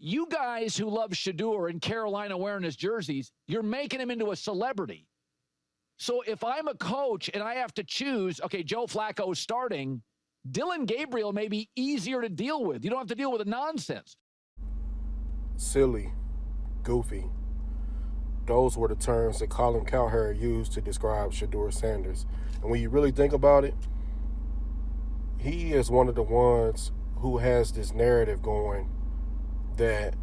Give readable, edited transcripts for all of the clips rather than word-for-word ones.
You guys who love Shedeur and Carolina wearing his jerseys, you're making him into a celebrity. So if I'm a coach and I have to choose, okay, Joe Flacco is starting, Dylan Gabriel may be easier to deal with. You don't have to deal with the nonsense. Silly, goofy. Those were the terms that Colin Cowherd used to describe Shedeur Sanders. And when you really think about it, he is one of the ones who has this narrative going that,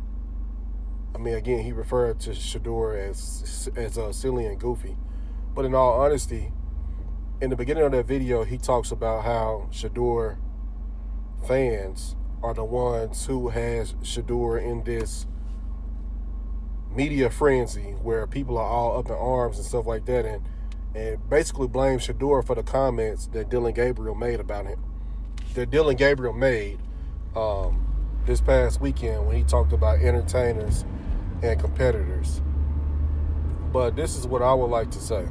I mean, again, he referred to Shedeur as silly and goofy. But in all honesty, in the beginning of that video, he talks about how Shedeur fans are the ones who has Shedeur in this media frenzy where people are all up in arms and stuff like that, and basically blame Shedeur for the comments that Dylan Gabriel made about him. That Dylan Gabriel made this past weekend when he talked about entertainers and competitors. But this is what I would like to say.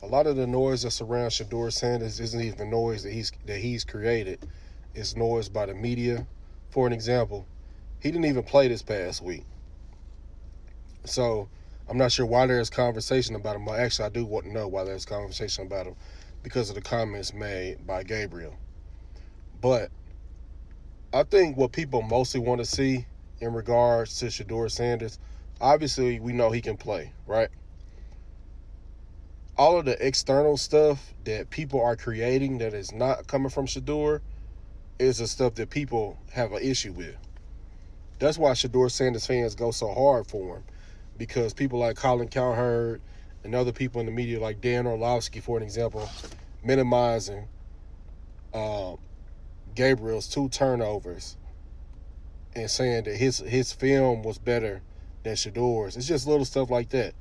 A lot of the noise that surrounds Shedeur Sanders isn't even noise that he's created. It's noise by the media. For an example, he didn't even play this past week. So I'm not sure why there's conversation about him. Well, actually, I do want to know why there's conversation about him because of the comments made by Gabriel. But I think what people mostly want to see in regards to Shedeur Sanders, obviously we know he can play, right? All of the external stuff that people are creating that is not coming from Shedeur is the stuff that people have an issue with. That's why Shedeur Sanders fans go so hard for him, because people like Colin Cowherd and other people in the media like Dan Orlovsky, for an example, minimizing Gabriel's 2 turnovers and saying that his film was better than Shedeur's. It's just little stuff like that.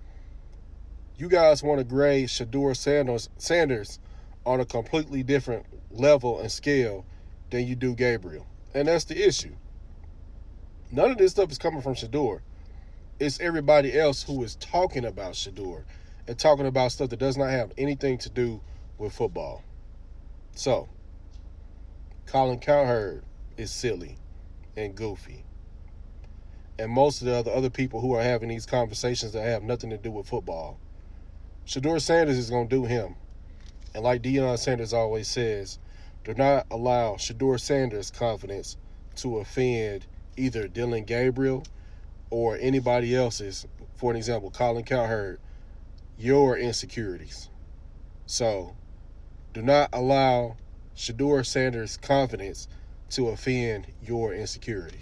You guys want to grade Shedeur Sanders on a completely different level and scale than you do Gabriel. And that's the issue. None of this stuff is coming from Shedeur. It's everybody else who is talking about Shedeur and talking about stuff that does not have anything to do with football. So, Colin Cowherd is silly and goofy. And most of the other people who are having these conversations that have nothing to do with football. Shedeur Sanders is going to do him. And like Deion Sanders always says, do not allow Shedeur Sanders' confidence to offend either Dylan Gabriel or anybody else's, for an example, Colin Cowherd, your insecurities. So do not allow Shedeur Sanders' confidence to offend your insecurity.